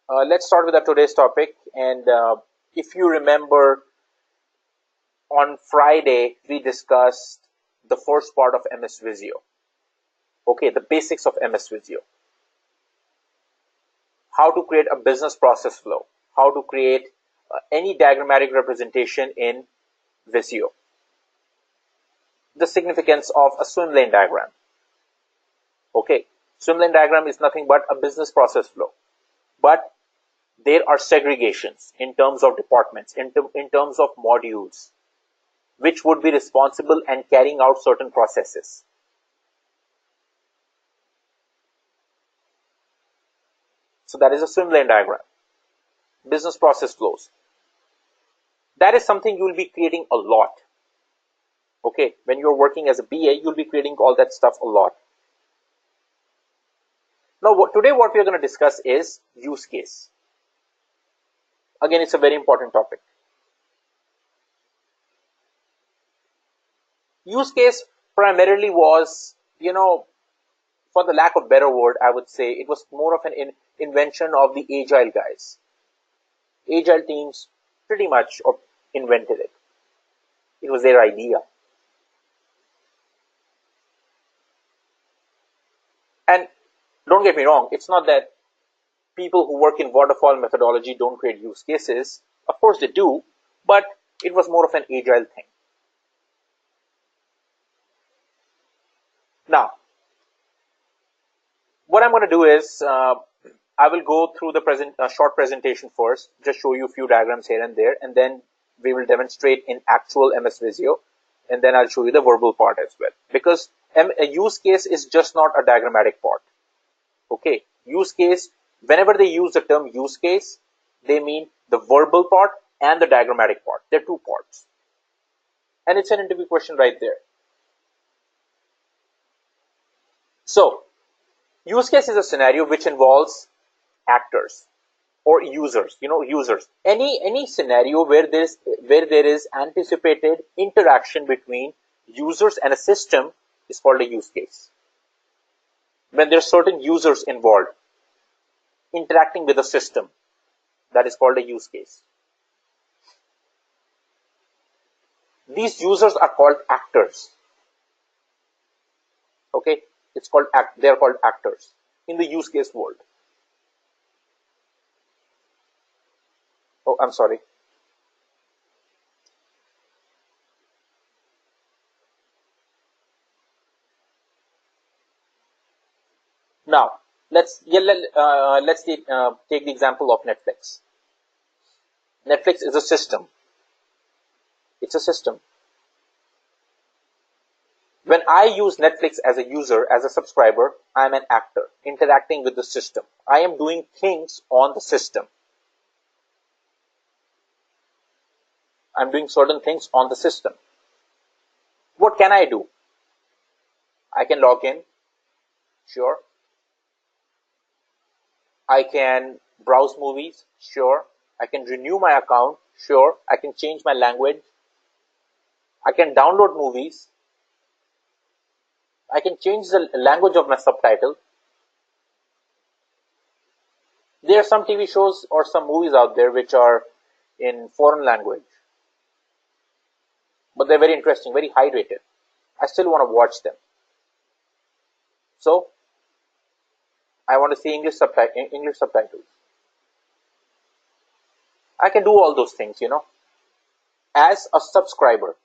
Let's start with our today's topic. And if you remember, on Friday we discussed the first part of MS Visio. Okay, the basics of MS Visio. How to create a business process flow. How to create any diagrammatic representation in Visio. The significance of a swim lane diagram. Okay, swim lane diagram is nothing but a business process flow. But there are segregations in terms of departments, in terms of modules, which would be responsible and carrying out certain processes. So that is a swim lane diagram. Business process flows. That is something you will be creating a lot. Okay, when you're working as a BA, you'll be creating all that stuff a lot. Now, today what we are going to discuss is use case. Again, it's a very important topic. Use case primarily was, for the lack of better word, I would say it was more of an invention of the agile guys. Agile teams pretty much invented it. It was their idea. And don't get me wrong, it's not that people who work in waterfall methodology don't create use cases. Of course they do, but it was more of an agile thing. Now, what I'm going to do is I will go through the short presentation first, just show you a few diagrams here and there, and then we will demonstrate in actual MS Visio, and then I'll show you the verbal part as well. Because a use case is just not a diagrammatic part. Okay, use case, whenever they use the term use case, they mean the verbal part and the diagrammatic part. They're two parts. And it's an interview question right there. So, use case is a scenario which involves actors or users, users. Any scenario where there is anticipated interaction between users and a system is called a use case. When there are certain users involved interacting with a system, that is called a use case. These users are called actors. Okay, they are called actors in the use case world. Oh, I'm sorry. Now, let's take the example of Netflix. Netflix is a system. It's a system. When I use Netflix as a user, as a subscriber, I'm an actor interacting with the system. I am doing things on the system. I'm doing certain things on the system. What can I do? I can log in. Sure. I can browse movies. Sure. I can renew my account. Sure. I can change my language. I can download movies. I can change the language of my subtitle. There are some TV shows or some movies out there which are in foreign language, but they're very interesting, very high rated. I still want to watch them. So I want to see English subtitles. I can do all those things, as a subscriber.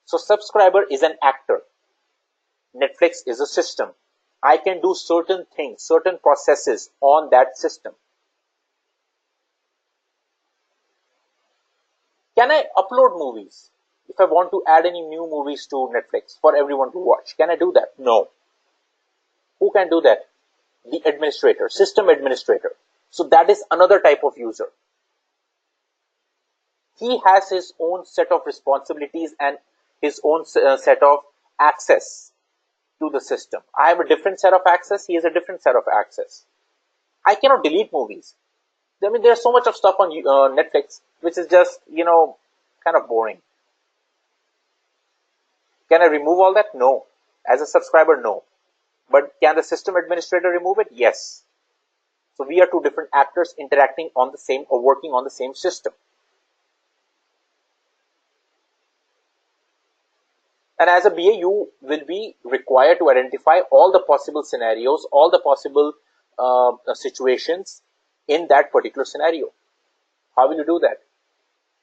So subscriber is an actor. Netflix is a system. I can do certain things, certain processes on that system. Can I upload movies? If I want to add any new movies to Netflix for everyone to watch, can I do that? No. Who can do that? The administrator, system administrator. So that is another type of user. He has his own set of responsibilities and his own set of access to the system. I have a different set of access. He has a different set of access. I cannot delete movies. I mean, there's so much of stuff on Netflix which is just, kind of boring. Can I remove all that? No. As a subscriber, no. But can the system administrator remove it? Yes. So we are two different actors interacting on the same or working on the same system. And as a BA, you will be required to identify all the possible scenarios, all the possible situations in that particular scenario. How will you do that?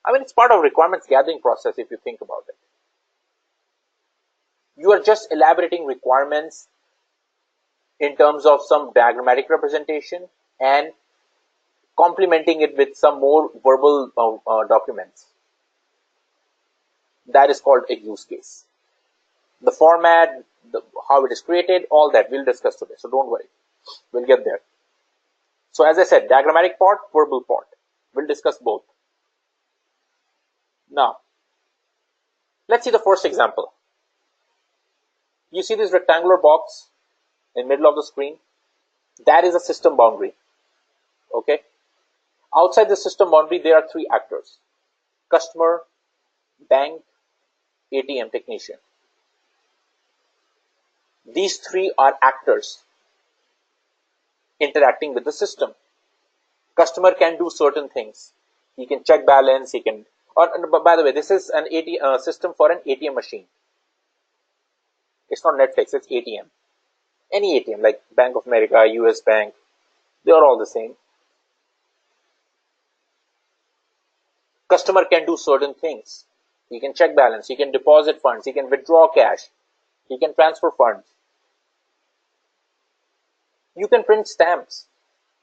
I mean, it's part of requirements gathering process if you think about it. You are just elaborating requirements in terms of some diagrammatic representation and complementing it with some more verbal documents. That is called a use case. The format, how it is created, all that we'll discuss today. So don't worry, we'll get there. So as I said, diagrammatic part, verbal part. We'll discuss both. Now, let's see the first example. You see this rectangular box in the middle of the screen? That is a system boundary. Okay. Outside the system boundary, there are three actors: customer, bank, ATM technician. These three are actors interacting with the system. Customer can do certain things. He can check balance. He can. By the way, this is an system for an ATM machine. It's not Netflix. It's ATM. Any ATM like Bank of America, US Bank, they are all the same. Customer can do certain things. He can check balance. He can deposit funds. He can withdraw cash. He can transfer funds. You can print stamps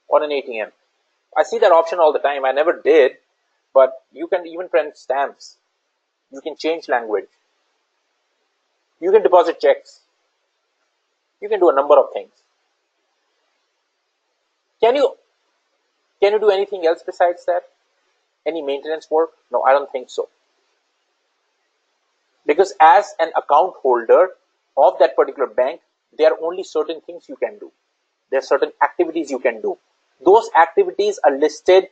on an ATM. I see that option all the time. I never did, but you can even print stamps. You can change language. You can deposit checks. You can do a number of things. Can you do anything else besides that? Any maintenance work? No, I don't think so. Because as an account holder of that particular bank, there are only certain things you can do. There are certain activities you can do. Those activities are listed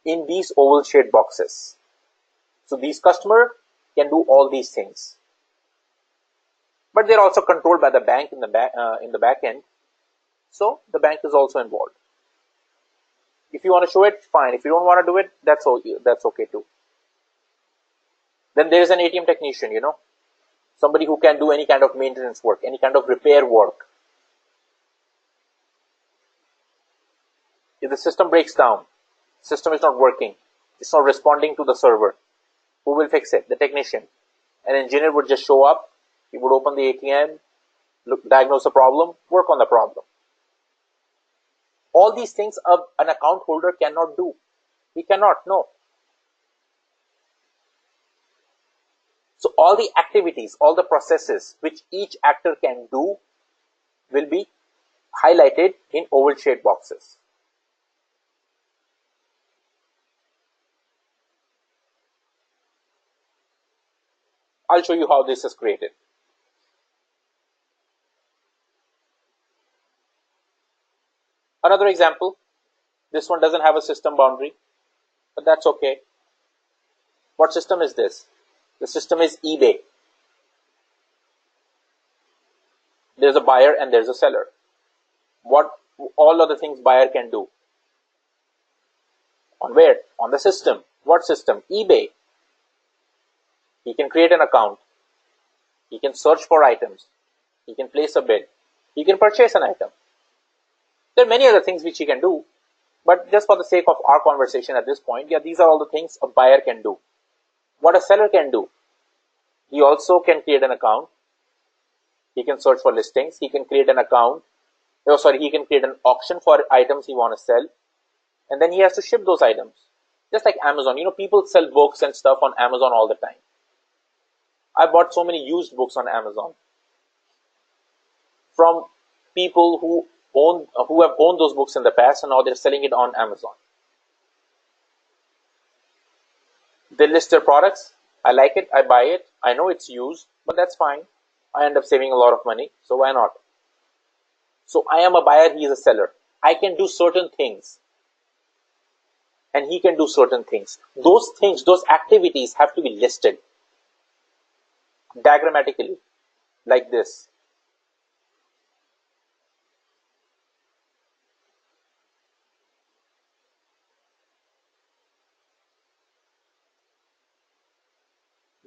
in these oval shaped boxes. So these customers can do all these things. But they're also controlled by the bank in the back end. So the bank is also involved. If you want to show it, fine. If you don't want to do it, that's okay too. Then there is an ATM technician, somebody who can do any kind of maintenance work, any kind of repair work. If the system breaks down, system is not working, it's not responding to the server, who will fix it? The technician. An engineer would just show up, he would open the ATM, diagnose the problem, work on the problem. All these things an account holder cannot do. He cannot, no. So all the activities, all the processes which each actor can do will be highlighted in oval shaped boxes. I'll show you how this is created. Another example, this one doesn't have a system boundary, but that's okay. What system is this? The system is eBay. There's a buyer and there's a seller. What all other things buyer can do? On where? On the system. What system? eBay. He can create an account. He can search for items. He can place a bid. He can purchase an item. There are many other things which he can do, but just for the sake of our conversation at this point, yeah, these are all the things a buyer can do. What a seller can do, he also can create an account. He can search for listings. He can create an account. He can create an auction for items he wants to sell, and then he has to ship those items. Just like Amazon, people sell books and stuff on Amazon all the time. I bought so many used books on Amazon from people who have owned those books in the past, and now they're selling it on Amazon. They list their products. I like it. I buy it. I know it's used, but that's fine. I end up saving a lot of money, so why not? So I am a buyer. He is a seller. I can do certain things, and he can do certain things. Those things, those activities have to be listed diagrammatically, like this.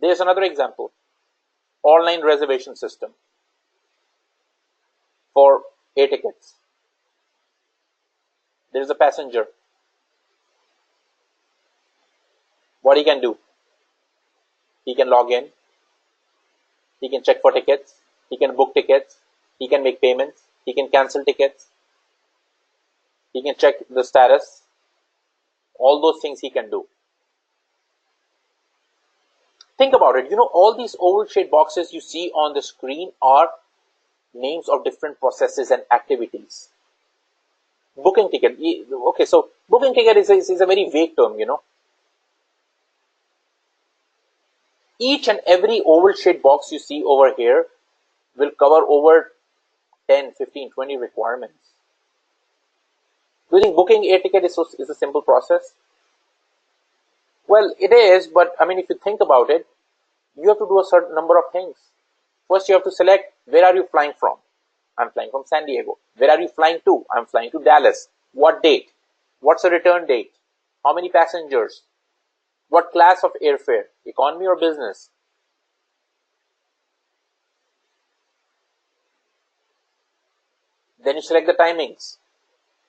There's another example. Online reservation system for air tickets. There is a passenger. What he can do? He can log in. He can check for tickets. He can book tickets. He can make payments. He can cancel tickets. He can check the status. All those things he can do. Think about it. All these oval shaped boxes you see on the screen are names of different processes and activities. Booking ticket. Okay, so booking ticket is a very vague term, Each and every oval shaped box you see over here will cover over 10, 15, 20 requirements. Do you think booking air ticket is a simple process? Well, it is, but if you think about it, you have to do a certain number of things. First, you have to select where are you flying from. I'm flying from San Diego. Where are you flying to? I'm flying to Dallas. What date? What's the return date? How many passengers? What class of airfare? Economy or business? Then you select the timings.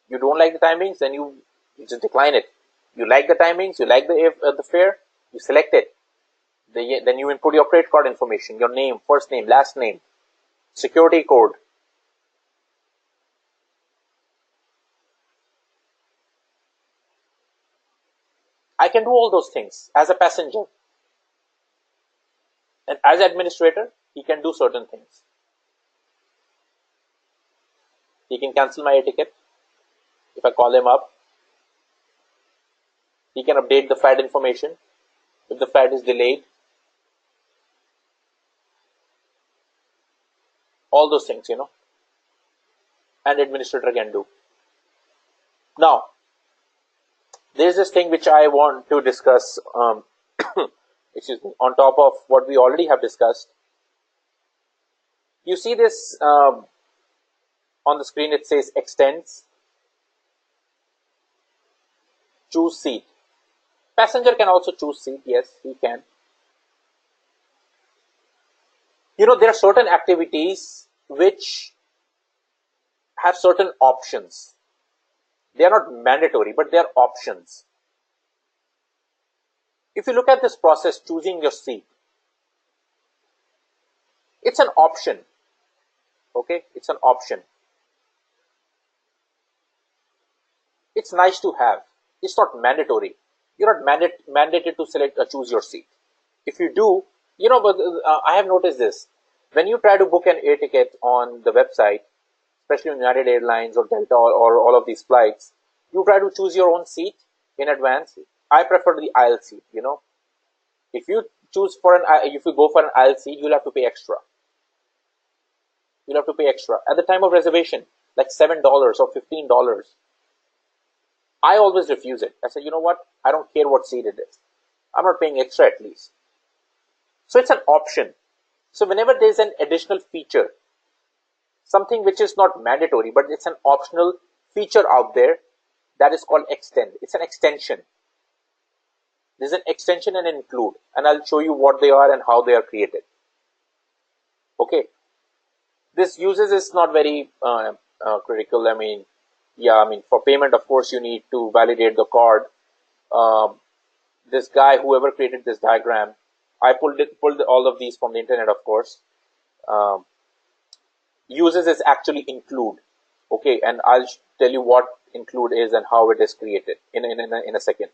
You don't like the timings, then you just decline it. You like the timings, you like the fare, you select it. Then you input your credit card information, your name, first name, last name, security code. I can do all those things as a passenger. And as an administrator, he can do certain things. He can cancel my air ticket if I call him up. He can update the flight information if the flight is delayed. All those things, and administrator can do. Now, there's this thing which I want to discuss, excuse me, on top of what we already have discussed. You see this on the screen, it says extends, choose seat. Passenger can also choose seat, yes, he can. There are certain activities which have certain options. They are not mandatory, but they are options. If you look at this process, choosing your seat, it's an option. Okay, it's an option. It's nice to have. It's not mandatory. You're not mandated to select choose your seat. If you do, but I have noticed this. When you try to book an air ticket on the website, especially on United Airlines or Delta or all of these flights, you try to choose your own seat in advance. I prefer the aisle seat. If you if you go for an aisle seat, you'll have to pay extra. You'll have to pay extra at the time of reservation, like $7 or $15. I always refuse it. I say, you know what? I don't care what seat it is. I'm not paying extra at least. So it's an option. So whenever there's an additional feature, something which is not mandatory, but it's an optional feature out there, that is called extend. It's an extension. There's an extension and an include, and I'll show you what they are and how they are created. Okay. This uses is not very critical. For payment, of course, you need to validate the card. This guy, whoever created this diagram, I pulled all of these from the internet, of course. Uses is actually include. Okay, and I'll tell you what include is and how it is created in a second,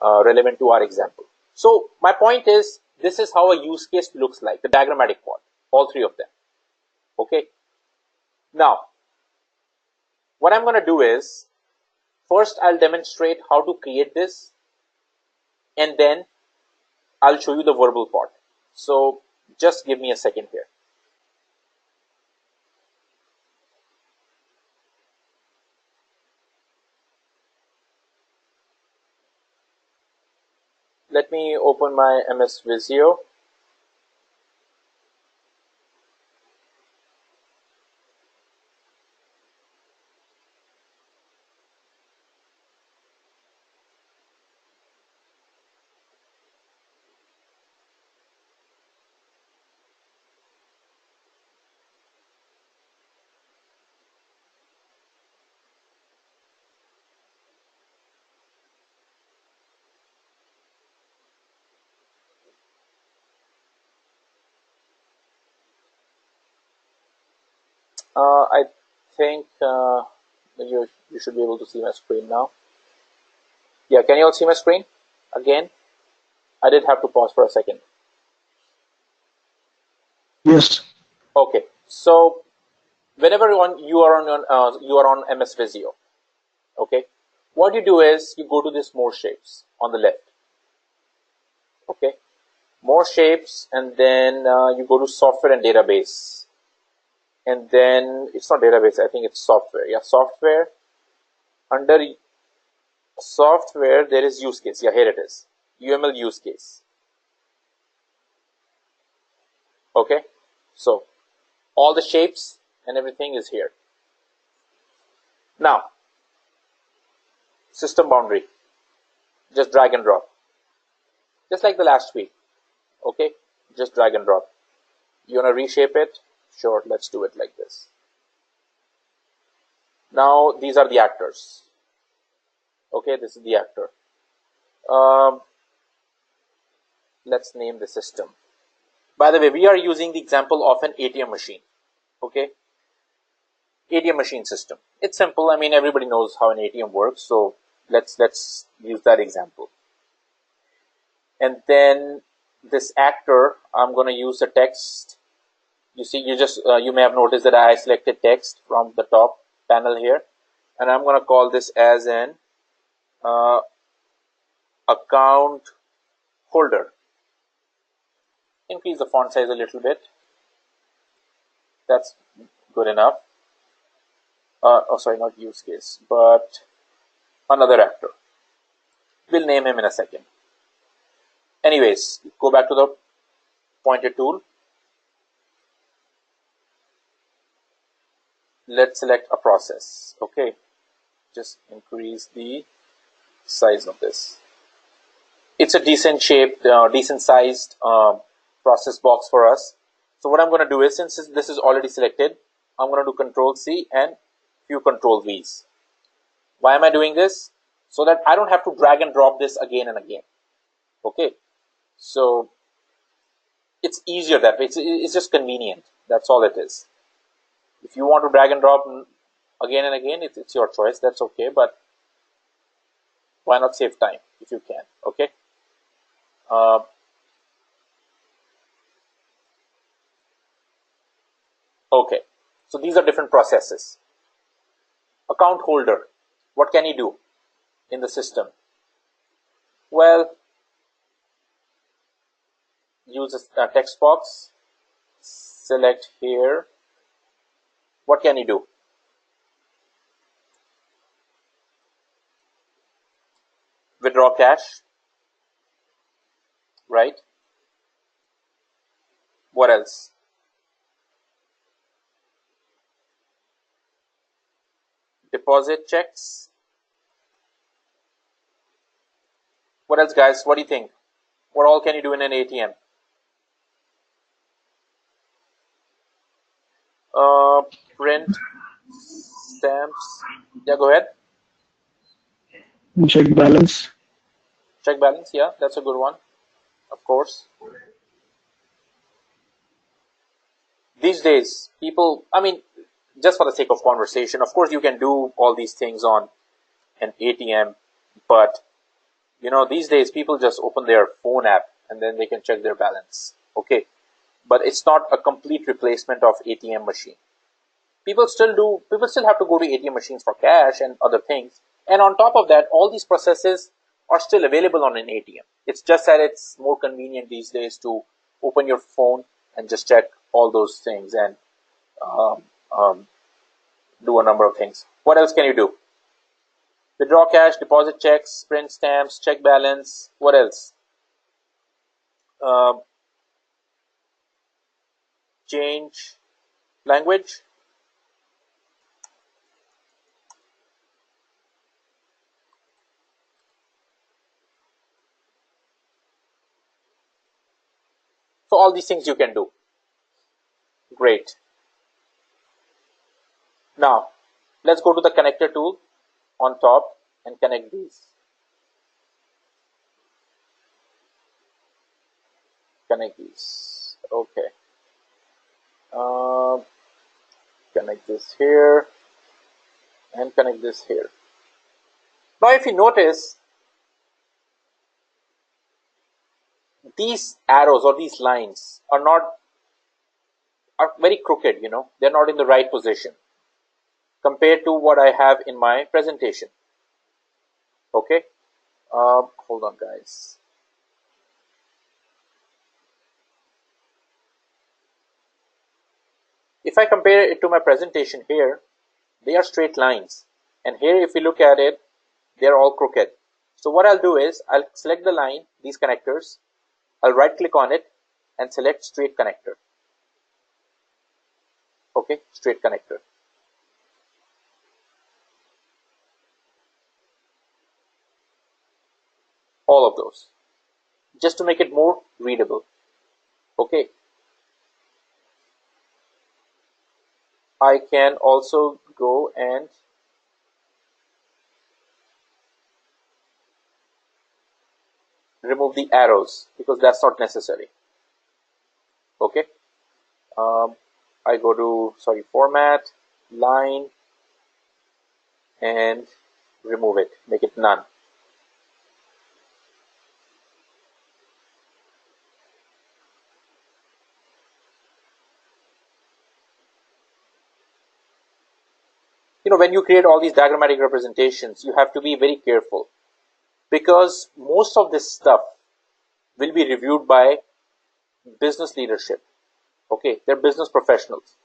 relevant to our example. So my point is, this is how a use case looks like, the diagrammatic part, all three of them. Okay. Now, what I'm going to do is, first I'll demonstrate how to create this, and then I'll show you the verbal part. So just give me a second here. Let me open my MS Visio. I think you should be able to see my screen now. Yeah, can you all see my screen? Again, I did have to pause for a second. Yes. Okay, so whenever you are on MS Visio, okay, what you do is you go to this more shapes on the left. Okay, more shapes, and then you go to software and database, and then it's not database. I think it's software. Yeah, software. Under software, there is use case. Yeah, here it is. UML use case. Okay, so all the shapes and everything is here. Now, system boundary. Just drag and drop. Just like the last week. Okay, just drag and drop. You want to reshape it? Sure, let's do it like this. Now, these are the actors. Okay, this is the actor. Let's name the system. By the way, we are using the example of an ATM machine. Okay, ATM machine system. It's simple. I mean, everybody knows how an ATM works. So let's use that example. And then this actor, I'm going to use the text. You see, you may have noticed that I selected text from the top panel here, and I'm going to call this as an account holder. Increase the font size a little bit. That's good enough. Oh, sorry, not use case, but another actor. We'll name him in a second. Anyways, go back to the pointer tool. Let's select a process. Okay, just increase the size of this. It's a decent shaped, decent sized process box for us. So what I'm going to do is, since this is already selected, I'm going to do Control C and few Control V's. Why am I doing this? So that I don't have to drag and drop this again and again. Okay, so it's easier that way. It's just convenient. That's all it is. If you want to drag and drop again and again, it's your choice. That's okay, but why not save time if you can? Okay. Okay, so these are different processes. Account holder, what can you do in the system? Well, use a text box, select here. What can you do? Withdraw cash, right? What else? Deposit checks. What else, guys? What do you think? What all can you do in an ATM? Print stamps. Yeah, go ahead. Check balance. Check balance. Yeah, that's a good one. Of course. These days, people, I mean, just for the sake of conversation, of course, you can do all these things on an ATM, but these days people just open their phone app and then they can check their balance. Okay, but it's not a complete replacement of ATM machine. People still have to go to ATM machines for cash and other things. And on top of that, all these processes are still available on an ATM. It's just that it's more convenient these days to open your phone and just check all those things and um, um, do a number of things. What else can you do? Withdraw cash, deposit checks, print stamps, check balance. What else? Um, Change language. So all these things you can do. Great. Now, let's go to the connector tool on top and connect these. Connect these. Okay. connect this here and connect this here. Now if you notice, these arrows or these lines are very crooked, they're not in the right position compared to what I have in my presentation. Okay, hold on guys. If I compare it to my presentation here, they are straight lines, and here if we look at it, they're all crooked. So what I'll do is I'll select the line, these connectors, I'll right click on it and select straight connector. Okay, straight connector. All of those, just to make it more readable. Okay, I can also go and remove the arrows because that's not necessary. Okay, I go to format, line, and remove it, make it none. When you create all these diagrammatic representations, you have to be very careful because most of this stuff will be reviewed by business leadership. Okay, they're business professionals.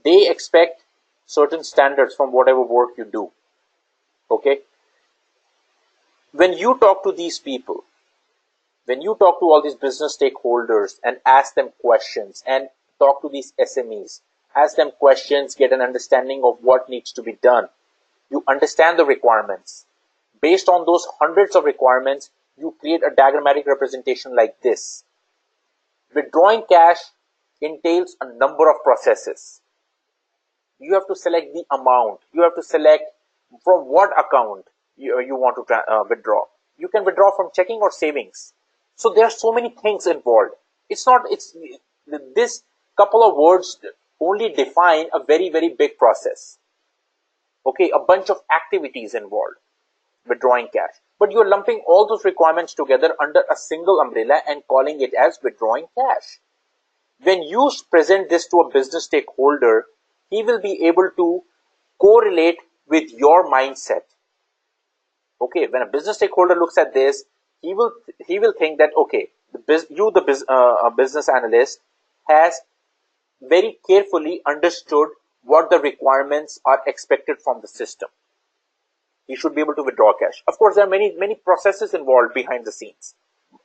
They expect certain standards from whatever work you do. Okay, when you talk to these people, when you talk to all these business stakeholders and ask them questions and talk to these SMEs, ask them questions, get an understanding of what needs to be done. You understand the requirements. Based on those hundreds of requirements, you create a diagrammatic representation like this. Withdrawing cash entails a number of processes. You have to select the amount. You have to select from what account you want to withdraw. You can withdraw from checking or savings. So there are so many things involved. This couple of words only define a very, very big process. Okay, a bunch of activities involved, withdrawing cash. But you're lumping all those requirements together under a single umbrella and calling it as withdrawing cash. When you present this to a business stakeholder, he will be able to correlate with your mindset. Okay, when a business stakeholder looks at this, he will think that, okay, the business analyst has very carefully understood what the requirements are expected from the system. He should be able to withdraw cash. Of course, there are many processes involved behind the scenes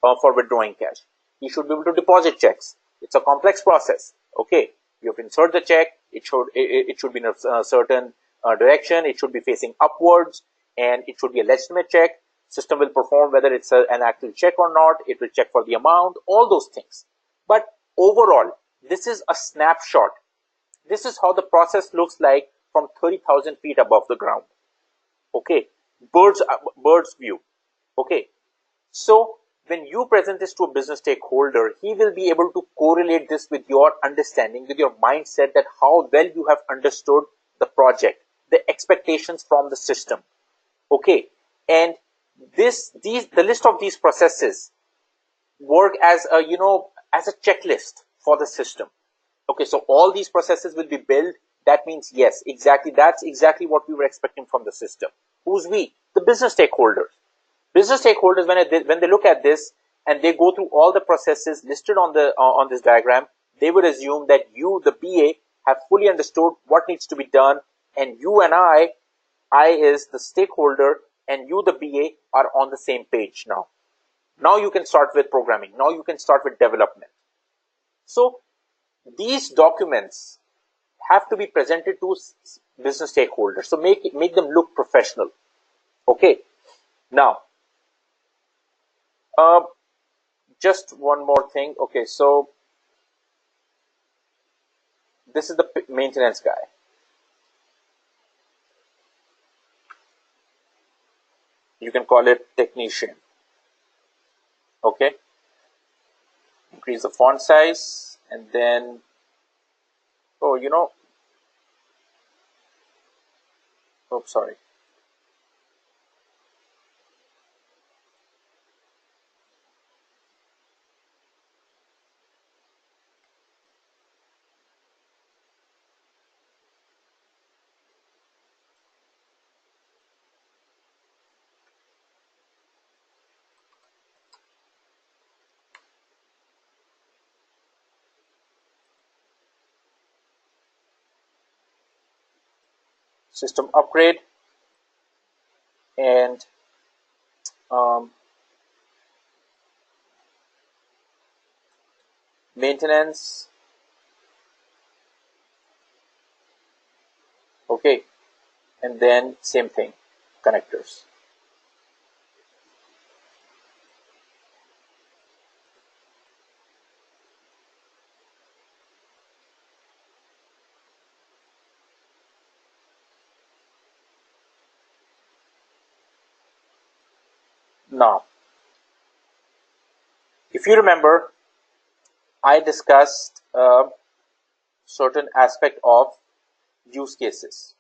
for withdrawing cash. He should be able to deposit checks. It's a complex process. Okay, you have to insert the check. It should be in a certain direction. It should be facing upwards, and it should be a legitimate check. System will perform whether it's an actual check or not. It will check for the amount, all those things. But overall, this is a snapshot. This is how the process looks like from 30,000 feet above the ground. Okay, bird's view. Okay, so when you present this to a business stakeholder, he will be able to correlate this with your understanding, with your mindset, that how well you have understood the project, the expectations from the system. Okay, and the list of these processes work as a as a checklist for the system. Okay, so all these processes will be built. That means, yes, exactly, that's exactly what we were expecting from the system. Who's we? The business stakeholders. Business stakeholders, when they look at this and they go through all the processes listed on this diagram, they would assume that you, the BA, have fully understood what needs to be done, and you and I is the stakeholder, and you, the BA, are on the same page now. Now you can start with programming. Now you can start with development. So these documents have to be presented to business stakeholders. So make them look professional. Okay. Now, just one more thing. Okay, so this is the maintenance guy. You can call it technician. Okay. Increase the font size, and then, Oh, sorry. System upgrade and um, maintenance. Okay, and then same thing, connectors. Now, if you remember, I discussed certain aspect of use cases.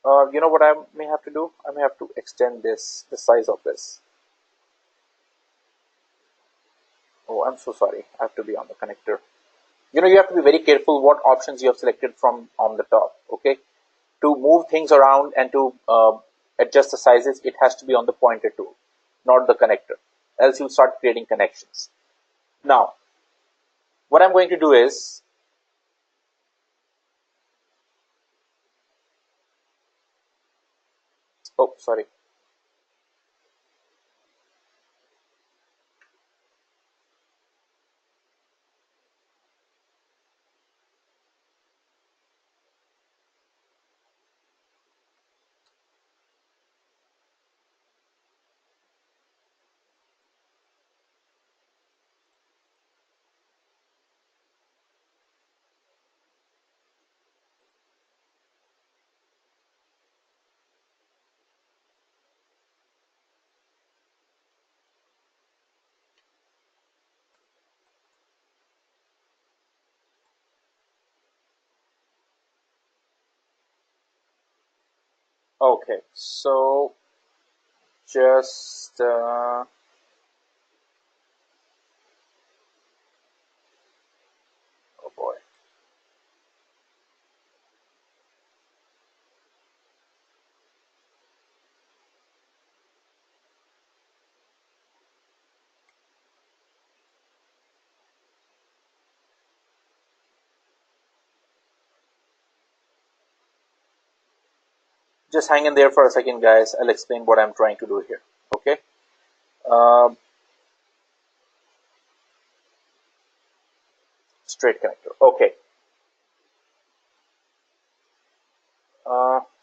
You know what I may have to do? I may have to extend the size of this. Oh, I'm so sorry. I have to be on the connector. You have to be very careful what options you have selected from on the top. Okay, to move things around and to adjust the sizes, it has to be on the pointer tool, not the connector. Else you'll start creating connections. Now, what I'm going to do is, oh, sorry. Okay, so just oh boy. Just hang in there for a second, guys. I'll explain what I'm trying to do here. Okay. Um, Straight connector. Okay.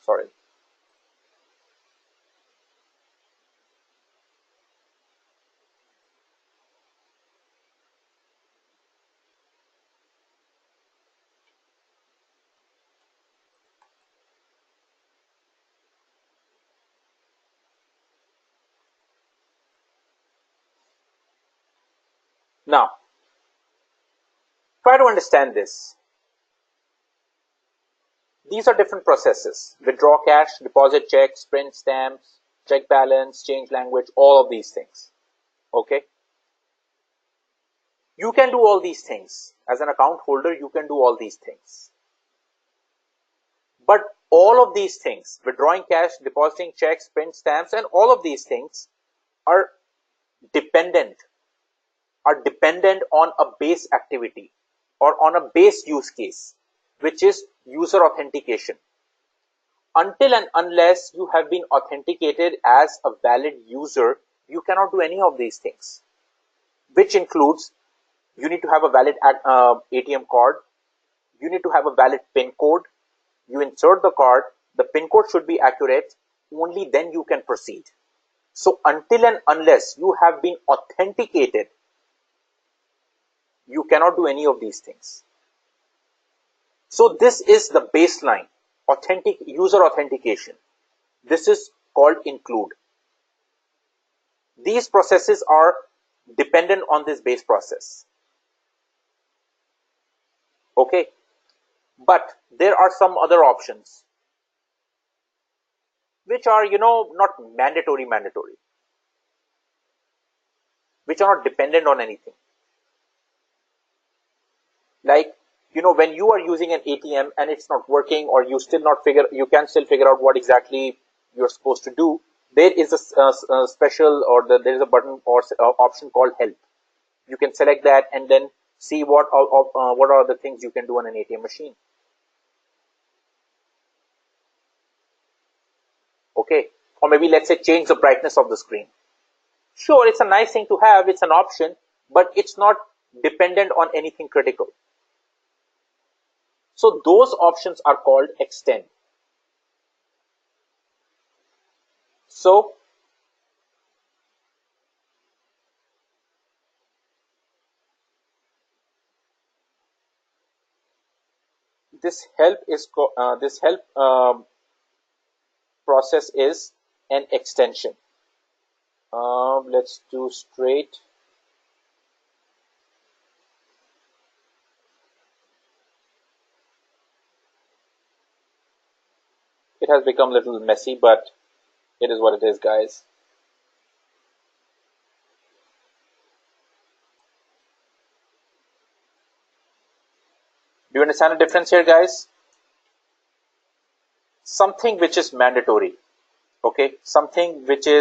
Sorry. Now, try to understand this. These are different processes: withdraw cash, deposit checks, print stamps, check balance, change language, all of these things. Okay. You can do all these things. As an account holder, you can do all these things. But all of these things, withdrawing cash, depositing checks, print stamps, and all of these things are dependent dependent on a base activity or on a base use case, which is user authentication. Until and unless you have been authenticated as a valid user, you cannot do any of these things, which includes you need to have a valid ATM card, you need to have a valid PIN code, you insert the card, the PIN code should be accurate, only then you can proceed. So until and unless you have been authenticated, you cannot do any of these things. So this is the baseline, authentic user authentication. This is called include. These processes are dependent on this base process. Okay. But there are some other options which are, not mandatory, which are not dependent on anything. Like, when you are using an ATM and it's not working, or you can still figure out what exactly you're supposed to do, there is a special, or there is a button or option called help. You can select that and then see what are the things you can do on an ATM machine. Okay, or maybe let's say change the brightness of the screen. Sure, it's a nice thing to have, it's an option, but it's not dependent on anything critical. So those options are called extend. So this help process is an extension. Let's do straight. It has become a little messy, but it is what it is, guys. Do you understand the difference here, guys? Something which is mandatory, okay, something which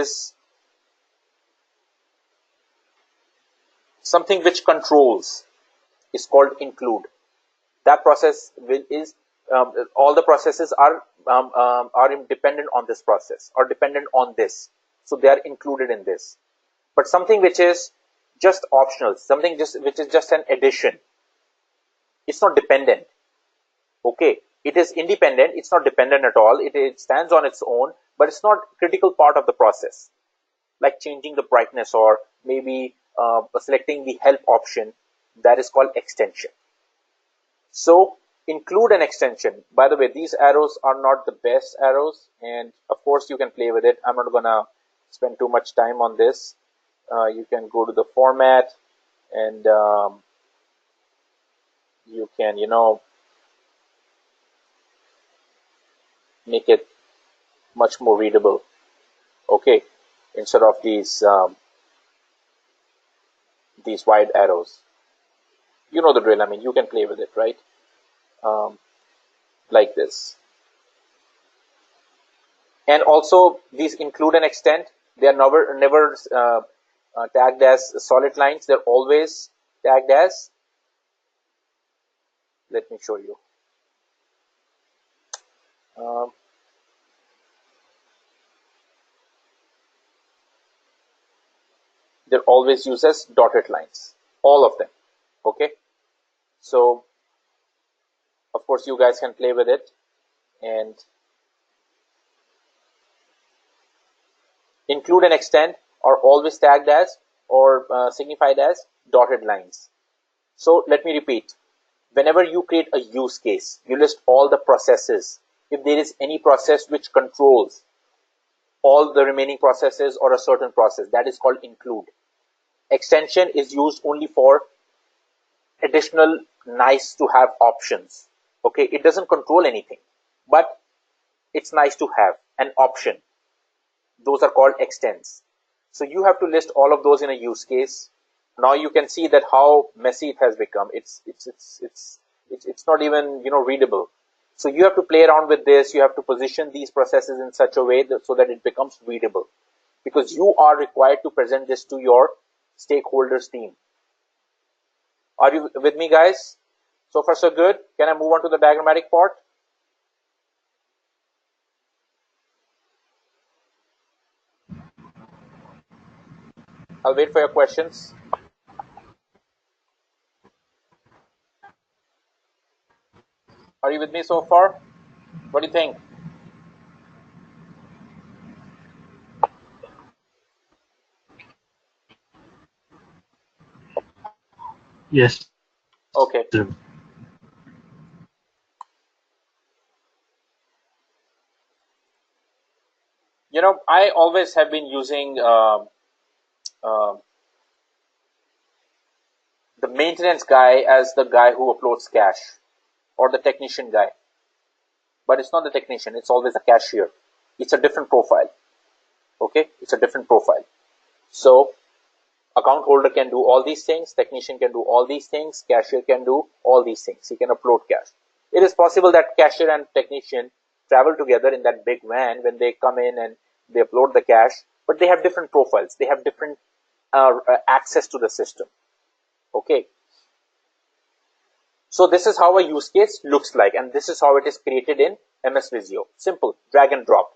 controls is called include. That process is all the processes are dependent on this process, or dependent on this, so they are included in this. But something which is just optional, something which is just an addition, it's not dependent. Okay, it is independent, it's not dependent at all, it stands on its own, but it's not critical part of the process, like changing the brightness, or maybe selecting the help option. That is called extension. So include an extension. By the way, these arrows are not the best arrows, and of course you can play with it. I'm not gonna spend too much time on this. You can go to the format, and you can make it much more readable, okay, instead of these wide arrows. You know the drill. I mean, you can play with it, right? Like this. And also these include and extend, they are never tagged as solid lines. They're always tagged as, let me show you. They're always used as dotted lines, all of them. Okay, so of course you guys can play with it, and include and extend are always tagged as, or signified as, dotted lines. So let me repeat. Whenever you create a use case, you list all the processes. If there is any process which controls all the remaining processes or a certain process, that is called include. Extension is used only for additional nice to have options. Okay, it doesn't control anything, but it's nice to have an option. Those are called extends. So you have to list all of those in a use case. Now you can see that how messy it has become. It's not even readable. So you have to play around with this. You have to position these processes in such a way so that it becomes readable, because you are required to present this to your stakeholders team. Are you with me, guys? So far so good. Can I move on to the diagrammatic part? I'll wait for your questions. Are you with me so far? What do you think? Yes. Okay. Sir. I always have been using the maintenance guy as the guy who uploads cache. or the technician guy. But it's not the technician, it's always a cashier. It's a different profile. Okay, it's a different profile. So account holder can do all these things, technician can do all these things, cashier can do all these things. He can upload cash. It is possible that cashier and technician travel together in that big van when they come in and they upload the cash, but they have different profiles. They have different access to the system. Okay. So this is how a use case looks like, and this is how it is created in MS Visio. Simple, drag and drop.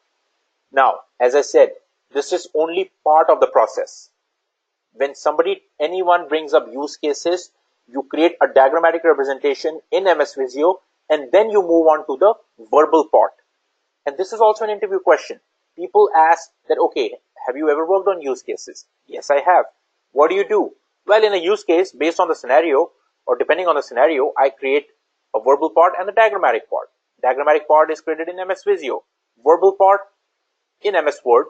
Now, as I said, this is only part of the process. When anyone brings up use cases, you create a diagrammatic representation in MS Visio, and then you move on to the verbal part. And this is also an interview question. People ask that, okay, have you ever worked on use cases? Yes, I have. What do you do? Well, in a use case, based on the scenario, or depending on the scenario, I create a verbal part and a diagrammatic part. Diagrammatic part is created in MS Visio. Verbal part in MS Word.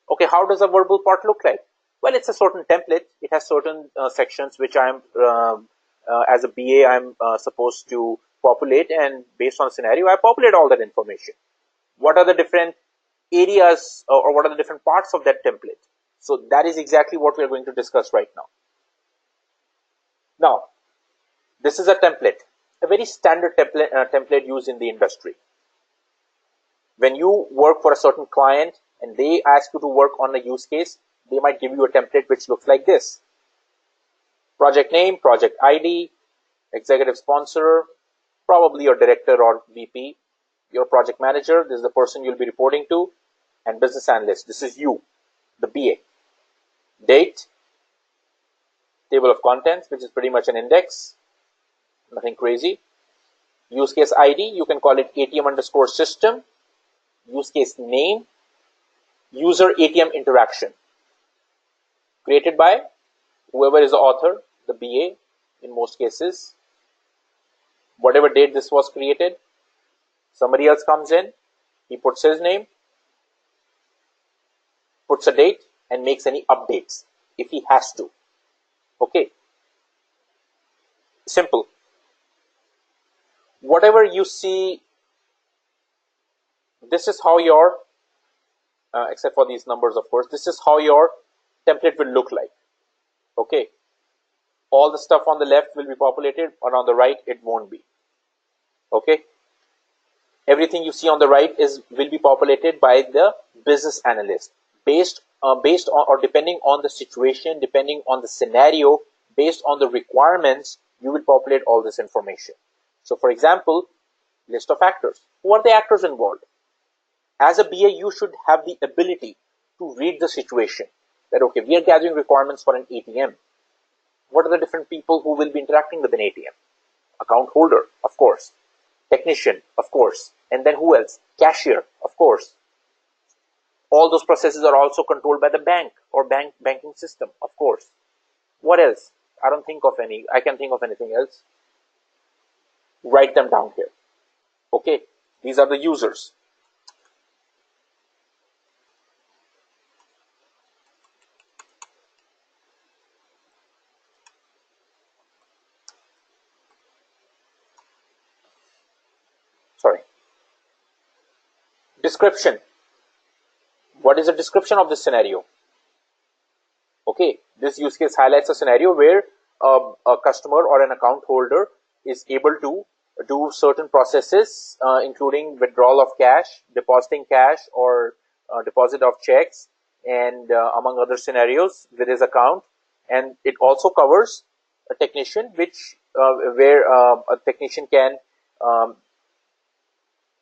Okay, how does a verbal part look like? Well, it's a certain template. It has certain sections which I'm, as a BA, I'm supposed to populate, and based on the scenario, I populate all that information. What are the different areas or what are the different parts of that template? So that is exactly what we are going to discuss right now. Now, this is a template, a very standard template used in the industry. When you work for a certain client and they ask you to work on a use case, they might give you a template which looks like this. Project name, project ID, executive sponsor, probably your director or VP, your project manager, this is the person you'll be reporting to, and business analyst, this is you, the BA. Date, table of contents, which is pretty much an index, nothing crazy. Use case ID, you can call it ATM_system. Use case name, user ATM interaction. Created by whoever is the author, the BA in most cases. Whatever date this was created, somebody else comes in, he puts his name, puts a date, and makes any updates if he has to. Okay. Simple. Whatever you see, this is how your, except for these numbers of course, this is how your template will look like. Okay. All the stuff on the left will be populated, and on the right it won't be. Okay. Everything you see on the right will be populated by the business analyst based on or depending on the situation, depending on the scenario, based on the requirements, you will populate all this information. So for example, list of actors. Who are the actors involved? As a BA, you should have the ability to read the situation. That okay, we are gathering requirements for an ATM. What are the different people who will be interacting with an ATM? Account holder, of course. Technician, of course. And then who else? Cashier, of course. All those processes are also controlled by the bank or banking system, of course. What else? I don't think of any. I can't think of anything else. Write them down here. Okay, these are the users. Sorry. Description. What is the description of this scenario? Okay, this use case highlights a scenario where a customer or an account holder is able to do certain processes, including withdrawal of cash, depositing cash, or deposit of checks, and among other scenarios with his account. And it also covers a technician, where a technician can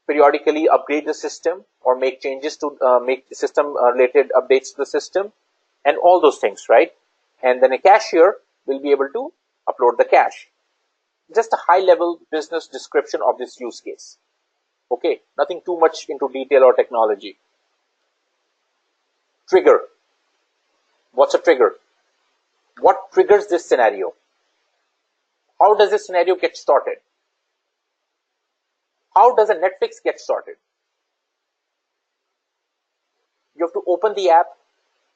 periodically upgrade the system or make changes to make system related updates to the system, and all those things, right? And then a cashier will be able to upload the cash. Just a high level business description of this use case. Okay, nothing too much into detail or technology. Trigger. What's a trigger? What triggers this scenario? How does this scenario get started? How does a Netflix get started? You have to open the app,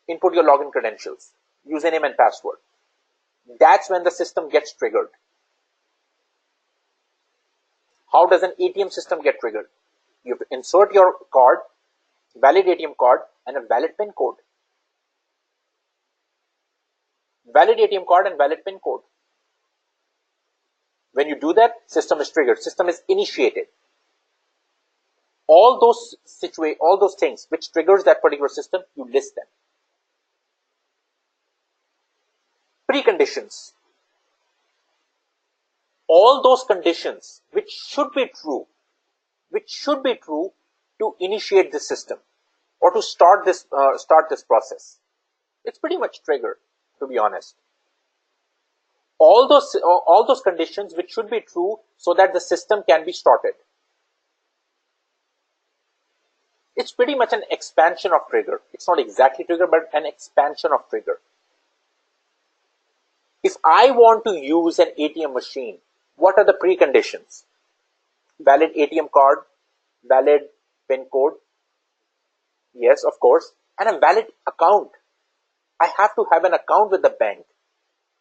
input your login credentials, username and password. That's when the system gets triggered. How does an ATM system get triggered? You have to insert your card, valid ATM card, and a valid PIN code. Valid ATM card and valid PIN code. When you do that, system is triggered, system is initiated. All those things which triggers that particular system, you list them. Preconditions. All those conditions which should be true to initiate the system or to start this process. It's pretty much trigger, to be honest. All those conditions which should be true so that the system can be started. It's pretty much an expansion of trigger. It's not exactly trigger, but an expansion of trigger. If I want to use an ATM machine, what are the preconditions? Valid ATM card, valid PIN code, yes, of course, and a valid account. I have to have an account with the bank.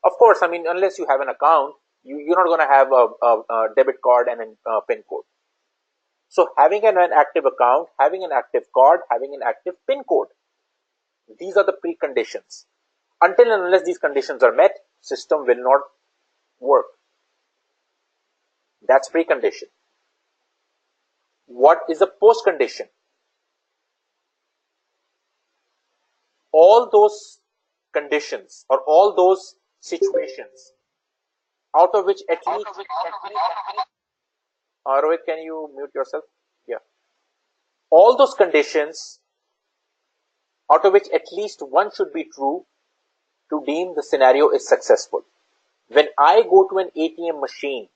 Of course, I mean, unless you have an account, you're not going to have a debit card and a PIN code. So having an active account, having an active card, having an active PIN code, these are the preconditions. Until and unless these conditions are met, system will not work. That's precondition. What is the post condition? All those conditions or all those situations out of which at least Rohit, can you mute yourself? Yeah. All those conditions out of which at least one should be true to deem the scenario is successful. When I go to an ATM machine,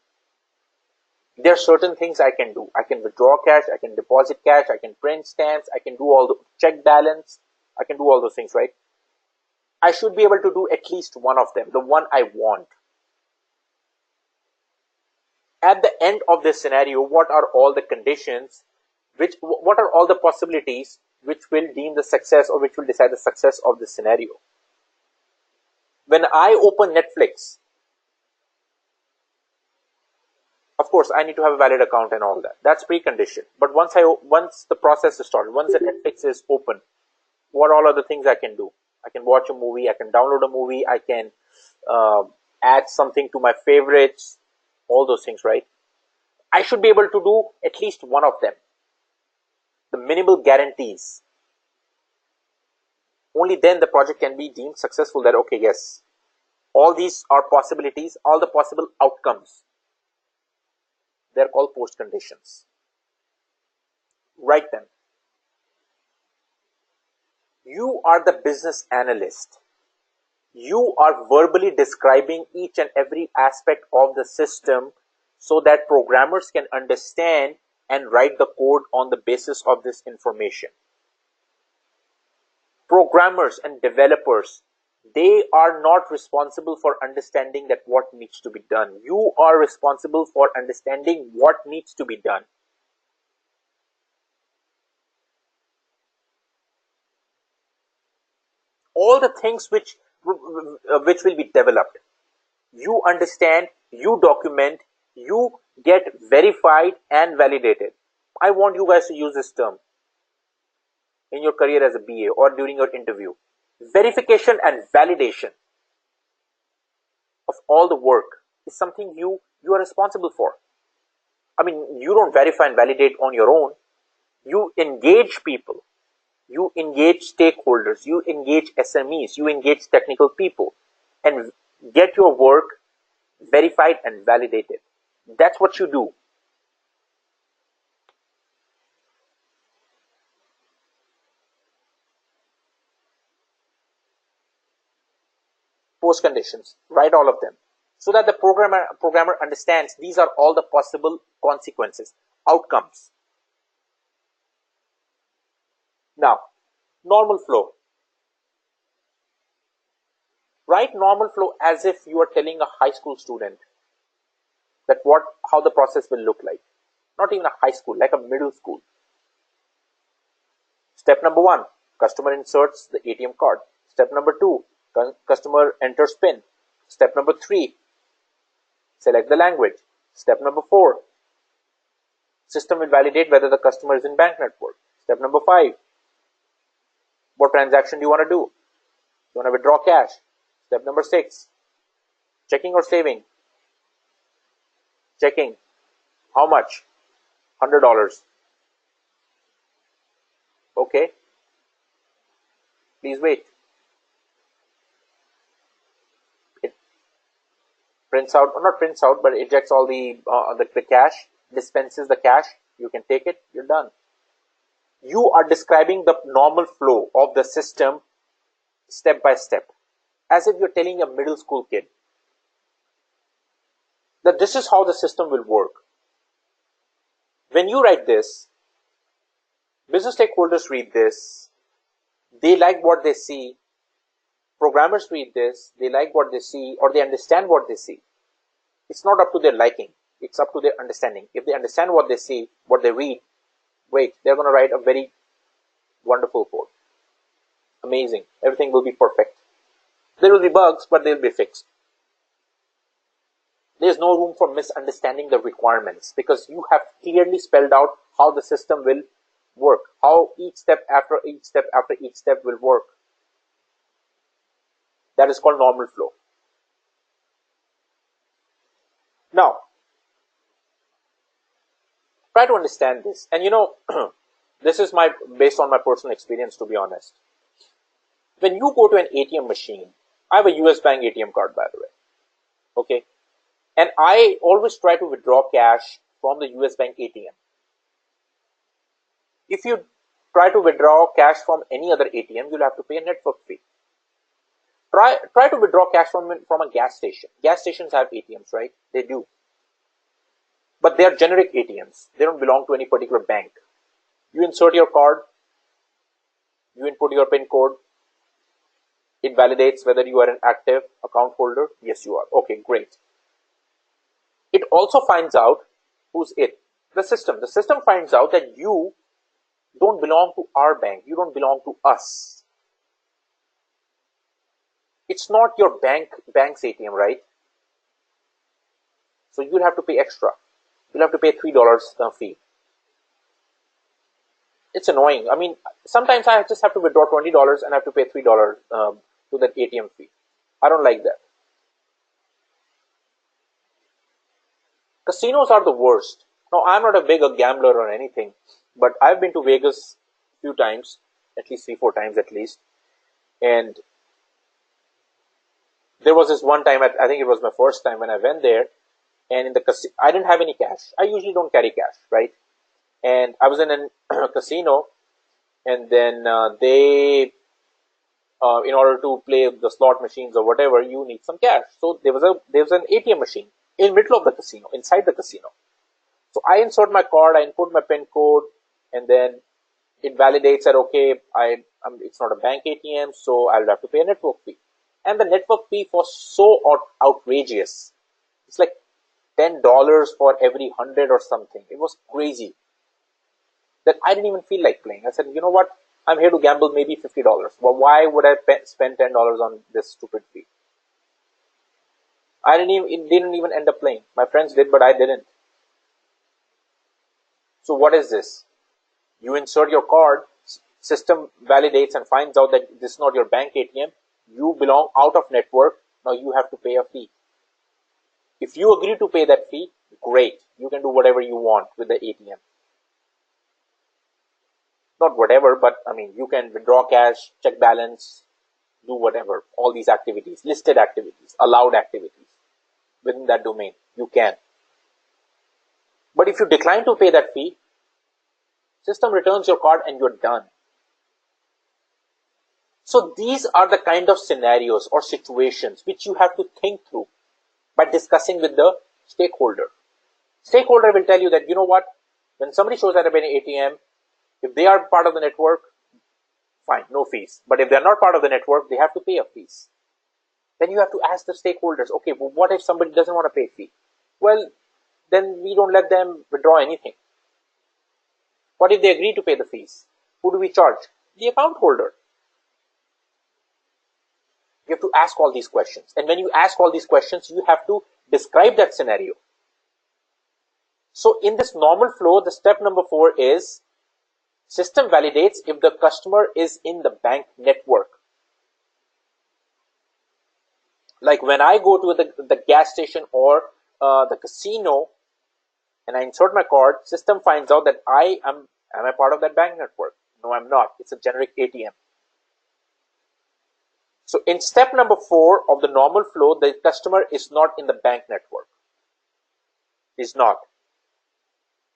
there are certain things I can do. I can withdraw cash, I can deposit cash, I can print stamps, I can do all the check balance, I can do all those things, right? I should be able to do at least one of them, the one I want. At the end of this scenario, what are all the conditions, what are all the possibilities which will deem the success or which will decide the success of this scenario? When I open Netflix, of course, I need to have a valid account and all that. That's precondition. But once the process is started, once the Netflix is open, what all are the things I can do? I can watch a movie, I can download a movie, I can add something to my favorites, all those things, right? I should be able to do at least one of them. The minimal guarantees. Only then the project can be deemed successful, that okay, yes, all these are possibilities, all the possible outcomes. They're called post conditions. Write them. You are the business analyst. You are verbally describing each and every aspect of the system so that programmers can understand and write the code on the basis of this information. Programmers and developers, they are not responsible for understanding that what needs to be done. You are responsible for understanding what needs to be done. All the things which will be developed, you understand, you document, you get verified and validated. I want you guys to use this term in your career as a BA or during your interview. Verification and validation of all the work is something you are responsible for. I mean, you don't verify and validate on your own. You engage people. You engage stakeholders, you engage SMEs, you engage technical people and get your work verified and validated. That's what you do. Post conditions, write all of them so that the programmer understands these are all the possible consequences, outcomes. Now, normal flow. Write normal flow as if you are telling a high school student that how the process will look like. Not even a high school, like a middle school. Step number 1, customer inserts the ATM card. Step number 2, customer enters PIN. Step number 3, select the language. Step number 4, System will validate whether the customer is in bank network. Step number 5. What transaction do you want to do? You want to withdraw cash. Step number 6. Checking or saving? Checking. How much? $100. Okay. Please wait. It prints out, or not prints out, but ejects all the cash, dispenses the cash. You can take it. You're done. You are describing the normal flow of the system step by step, as if you're telling a middle school kid that this is how the system will work. When you write this, business stakeholders read this, they like what they see, programmers read this, they like what they see, or they understand what they see. It's not up to their liking, it's up to their understanding. If they understand what they see, what they read, wait, they're going to write a very wonderful code. Amazing. Everything will be perfect. There will be bugs, but they'll be fixed. There's no room for misunderstanding the requirements, because you have clearly spelled out how the system will work, how each step after each step after each step will work. That is called normal flow. Now, try to understand this. And this is based on my personal experience, to be honest. When you go to an ATM machine, I have a US Bank ATM card, by the way. Okay. And I always try to withdraw cash from the US Bank ATM. If you try to withdraw cash from any other ATM, you'll have to pay a network fee. Try to withdraw cash from a gas station. Gas stations have ATMs, right? They do. But they are generic ATMs. They don't belong to any particular bank. You insert your card, you input your PIN code, it validates whether you are an active account holder. Yes, you are. Okay, great. It also finds out who's it. The system. The system finds out that you don't belong to our bank. You don't belong to us. It's not your bank's ATM, right? So you'll have to pay extra. You'll have to pay $3 fee. It's annoying. I mean, sometimes I just have to withdraw $20 and I have to pay $3 to that ATM fee. I don't like that. Casinos are the worst. Now, I'm not a big gambler or anything, but I've been to Vegas a few times, at least 3-4 times at least. And there was this one time, I think it was my first time when I went there, and in the casino, I didn't have any cash. I usually don't carry cash, right? And I was in a casino, and then in order to play the slot machines or whatever, you need some cash. So there was an ATM machine in the middle of the casino, inside the casino. So I insert my card, I input my PIN code, and then it validates that, okay, it's not a bank ATM, so I'll have to pay a network fee. And the network fee was so outrageous. It's like $10 for every 100 or something. It was crazy. That I didn't even feel like playing. I said, you know what? I'm here to gamble maybe $50. Well, why would I spend $10 on this stupid fee? It didn't even end up playing. My friends did, but I didn't. So what is this? You insert your card, system validates and finds out that this is not your bank ATM. You belong out of network. Now you have to pay a fee. If you agree to pay that fee, great. You can do whatever you want with the ATM. Not whatever, but I mean, you can withdraw cash, check balance, do whatever. All these activities, listed activities, allowed activities within that domain, you can. But if you decline to pay that fee, system returns your card and you're done. So these are the kind of scenarios or situations which you have to think through by discussing with the stakeholder. Stakeholder will tell you that, you know what, when somebody shows up at an ATM, if they are part of the network, fine, no fees. But if they're not part of the network, they have to pay a fees. Then you have to ask the stakeholders, okay, well, what if somebody doesn't want to pay a fee? Well, then we don't let them withdraw anything. What if they agree to pay the fees? Who do we charge? The account holder. You have to ask all these questions. And when you ask all these questions, you have to describe that scenario. So in this normal flow, the step number 4 is system validates if the customer is in the bank network. Like when I go to the gas station or the casino and I insert my card, system finds out that am I part of that bank network? No, I'm not. It's a generic ATM. So in step number 4 of the normal flow, the customer is not in the bank network. Is not.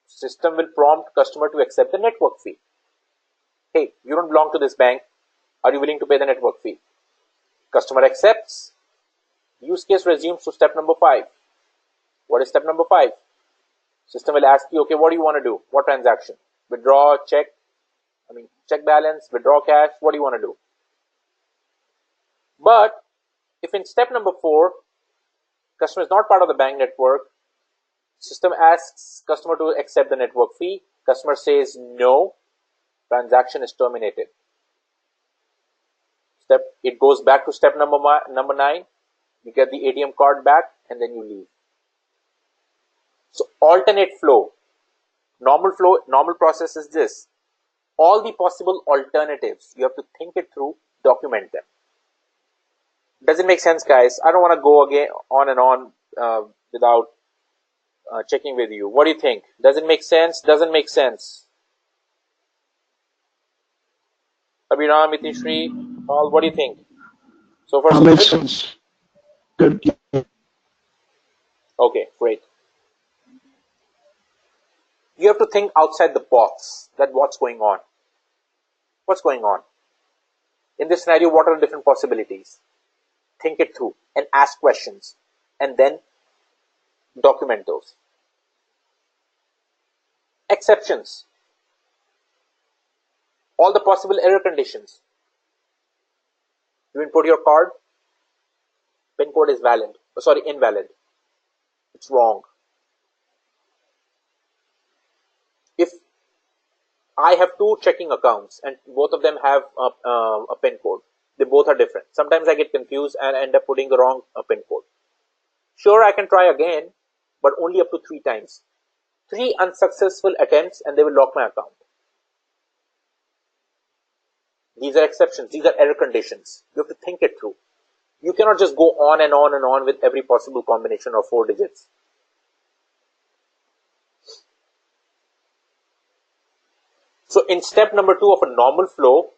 System will prompt customer to accept the network fee. Hey, you don't belong to this bank. Are you willing to pay the network fee? Customer accepts. Use case resumes to step number 5. What is step number 5? System will ask you, okay, what do you want to do? What transaction? Withdraw, check balance, withdraw cash. What do you want to do? But if in step number 4, customer is not part of the bank network, system asks customer to accept the network fee. Customer says no. Transaction is terminated. It goes back to step number 9. You get the ATM card back and then you leave. So alternate flow. Normal process is this. All the possible alternatives, you have to think it through, document them. Does it make sense, guys? I don't want to go again on and on without checking with you. What do you think? Does it make sense? Doesn't make sense? Abhiram, Mitishri, Paul, what do you think? So far, so makes good? sense. Good. Okay, great. You have to think outside the box. That what's going on. What's going on? In this scenario, what are the different possibilities? Think it through and ask questions and then document those. Exceptions. All the possible error conditions. You input your card, PIN code is invalid. It's wrong. If I have 2 checking accounts and both of them have a PIN code, they both are different. Sometimes I get confused and end up putting the wrong PIN code. Sure, I can try again, but only up to 3 times. 3 unsuccessful attempts and they will lock my account. These are exceptions. These are error conditions. You have to think it through. You cannot just go on and on and on with every possible combination of 4 digits. So in step number 2 of a normal flow,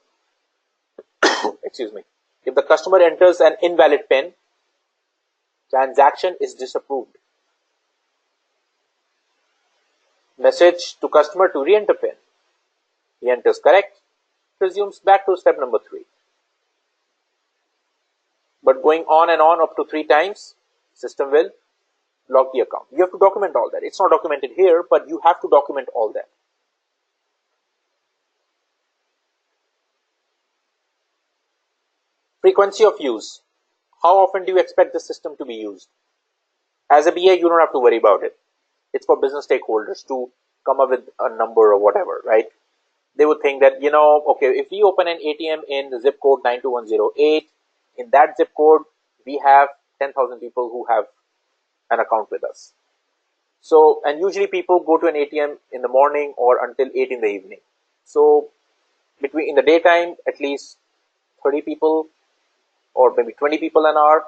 excuse me, if the customer enters an invalid PIN, transaction is disapproved. Message to customer to re-enter PIN. He enters correct, resumes back to step number 3. But going on and on up to 3 times, system will lock the account. You have to document all that. It's not documented here, but you have to document all that. Frequency of use. How often do you expect the system to be used? As a BA, you don't have to worry about it. It's for business stakeholders to come up with a number or whatever, right? They would think that, okay, if we open an ATM in the zip code 92108, in that zip code, we have 10,000 people who have an account with us. So, and usually people go to an ATM in the morning or until 8 in the evening. So, in the daytime, at least 30 people or maybe 20 people an hour.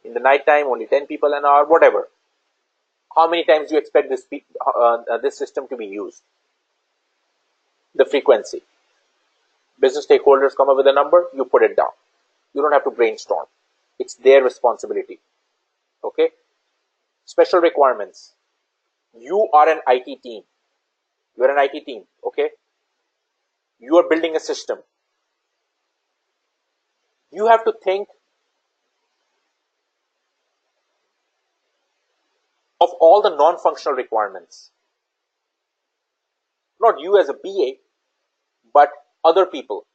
In the night time, only 10 people an hour, whatever. How many times do you expect this system to be used? The frequency. Business stakeholders come up with a number, you put it down. You don't have to brainstorm. It's their responsibility. Okay? Special requirements. You are an IT team. You are an IT team. Okay? You are building a system. You have to think of all the non-functional requirements. Not you as a BA, but other people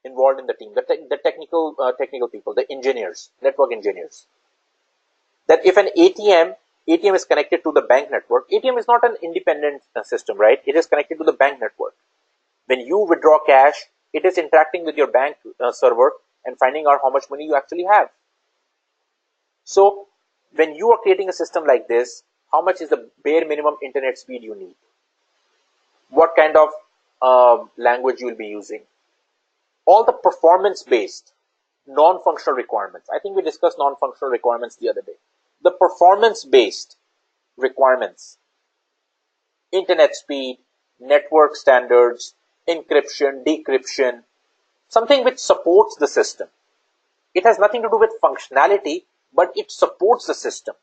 involved in the team, the technical people, the engineers, network engineers. That if an ATM is connected to the bank network, ATM is not an independent system, right? It is connected to the bank network. When you withdraw cash, it is interacting with your bank server and finding out how much money you actually have. So when you are creating a system like this, how much is the bare minimum internet speed you need, what kind of language you will be using, all the performance based non-functional requirements. I think we discussed non-functional requirements the other day. The performance based requirements, internet speed, network standards, encryption, decryption, something which supports the system. It has nothing to do with functionality, but it supports the system.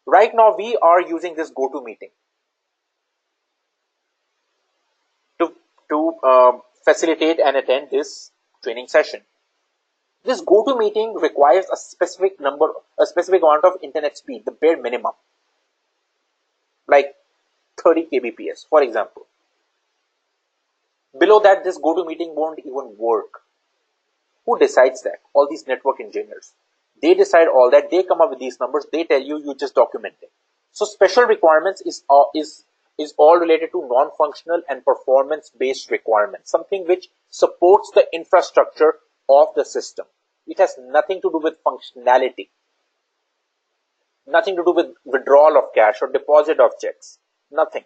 Right now, we are using this GoToMeeting to facilitate and attend this training session. This GoToMeeting requires a specific amount of internet speed, the bare minimum, like 30 kbps, for example. Below that, this GoToMeeting won't even work. Who decides that? All these network engineers. They decide all that. They come up with these numbers. They tell you. You just document it. So special requirements is all related to non-functional and performance-based requirements. Something which supports the infrastructure of the system. It has nothing to do with functionality. Nothing to do with withdrawal of cash or deposit of checks. Nothing.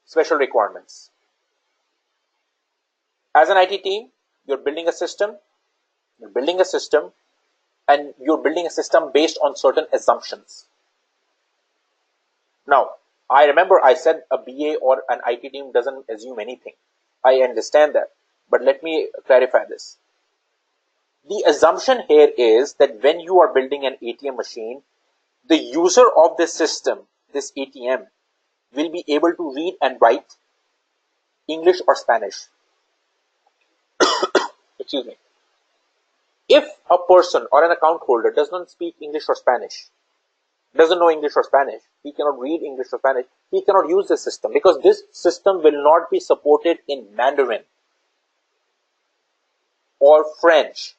Special requirements. As an IT team, you're building a system, and you're building a system based on certain assumptions. Now, I remember I said a BA or an IT team doesn't assume anything. I understand that, but let me clarify this. The assumption here is that when you are building an ATM machine, the user of this system, this ATM, will be able to read and write English or Spanish. Excuse me. If a person or an account holder does not speak English or Spanish, doesn't know English or Spanish, he cannot read English or Spanish, he cannot use this system because this system will not be supported in Mandarin or French.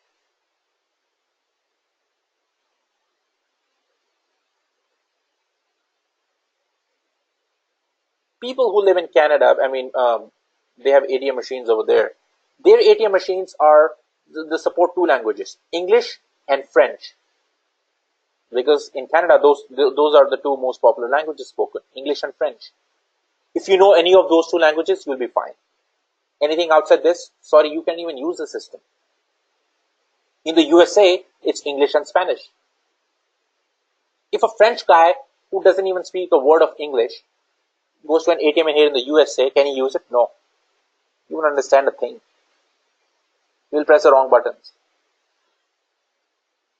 People who live in Canada, they have ATM machines over there. Their ATM machines are the support two languages, English and French. Because in Canada, those are the two most popular languages spoken, English and French. If you know any of those two languages, you'll be fine. Anything outside this, sorry, you can't even use the system. In the USA, it's English and Spanish. If a French guy who doesn't even speak a word of English goes to an ATM here in the USA, can he use it? No. You won't understand a thing. You will press the wrong buttons.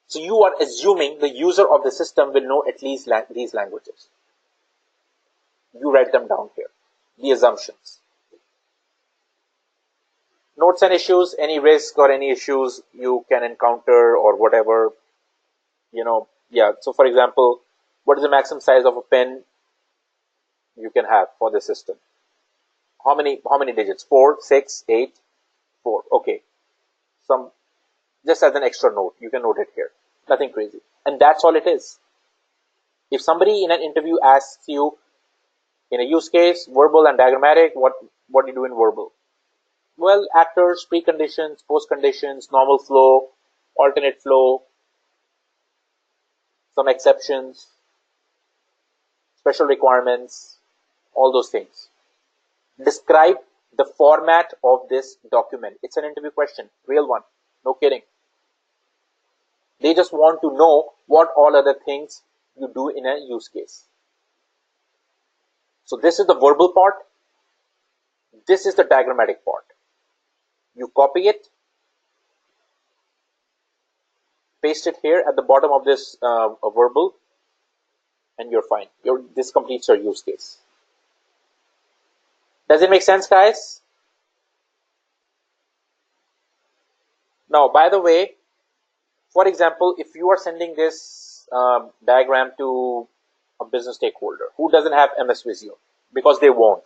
So you are assuming the user of the system will know at least these languages. You write them down here. The assumptions. Notes and issues, any risk or any issues you can encounter or whatever, So for example, what is the maximum size of a pen you can have for the system? How many digits? 4, 6, 8, 4. Okay. Just as an extra note, you can note it here. Nothing crazy. And that's all it is. If somebody in an interview asks you, in a use case, verbal and diagrammatic, what do you do in verbal? Well, actors, preconditions, postconditions, normal flow, alternate flow, some exceptions, special requirements, all those things. Describe the format of this document. It's an interview question, real one, no kidding. They just want to know what all other things you do in a use case. So this is the verbal part. This is the diagrammatic part. You copy it, paste it here at the bottom of this verbal, and you're fine. This completes your use case. Does it make sense, guys? Now, by the way, for example, if you are sending this diagram to a business stakeholder who doesn't have MS Visio, because they won't.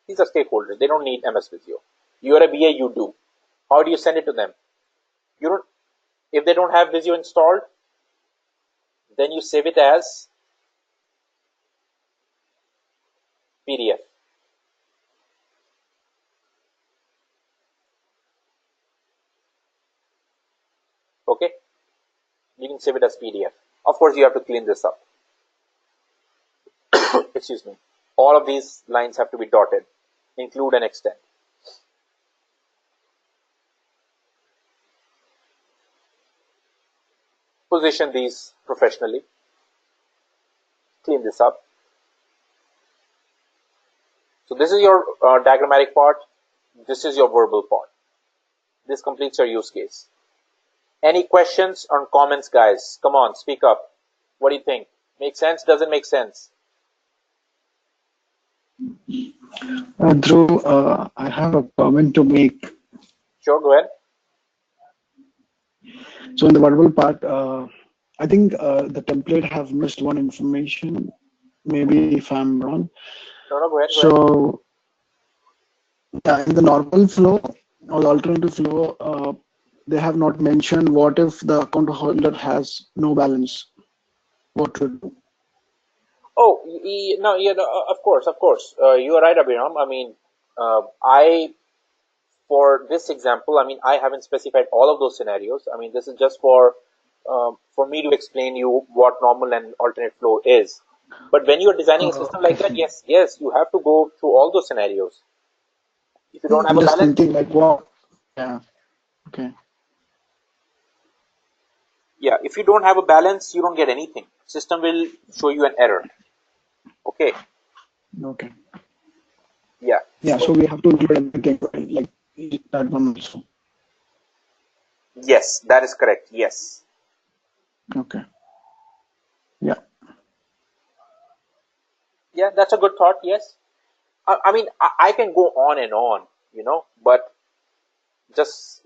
These are stakeholders. They don't need MS Visio. You're a BA, you do. How do you send it to them? If they don't have Visio installed, then you save it as PDF. Okay? You can save it as PDF. Of course, you have to clean this up. Excuse me. All of these lines have to be dotted, include and extend. Position these professionally. Clean this up. So this is your diagrammatic part. This is your verbal part. This completes your use case. Any questions or comments, guys? Come on, speak up. What do you think? Make sense? Doesn't make sense? Dhruv, I have a comment to make. Sure, go ahead. So in the verbal part, I think the template has missed one information. Maybe if I'm wrong. No, go ahead. So in the normal flow or the alternative flow, they have not mentioned what if the account holder has no balance. What to do? Oh, no, yeah, of course. You are right, Abhiram. I mean, for this example, I mean, I haven't specified all of those scenarios. I mean, this is just for me to explain you what normal and alternate flow is. But when you are designing a system like that, yes, you have to go through all those scenarios. If you don't have I'm a just balance, thinking like, wow, yeah, okay. Yeah, if you don't have a balance, you don't get anything. System will show you an error. Okay. Okay. Yeah. Yeah, so we have to include everything, right? Like that one also. Yes, that is correct. Yes. Okay. Yeah. Yeah, that's a good thought. Yes. I mean, I can go on and on, but just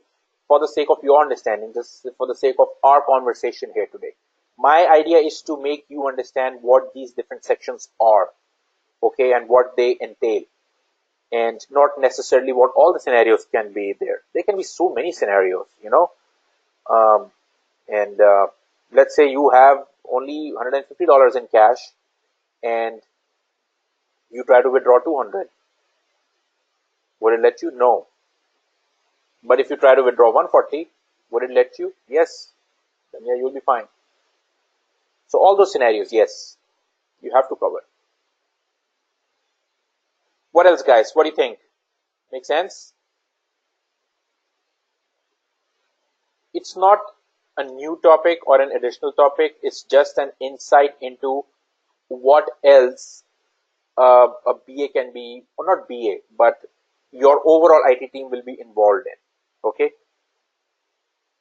for the sake of your understanding, just for the sake of our conversation here today, my idea is to make you understand what these different sections are, okay, and what they entail, and not necessarily what all the scenarios can be there. There can be so many scenarios, and let's say you have only $150 in cash and you try to withdraw 200. Would it let you? No. But if you try to withdraw 140, would it let you? Yes. Then yeah, you'll be fine. So all those scenarios, yes, you have to cover. What else, guys? What do you think? Make sense? It's not a new topic or an additional topic. It's just an insight into what else a BA can be, or not BA, but your overall IT team will be involved in. Okay?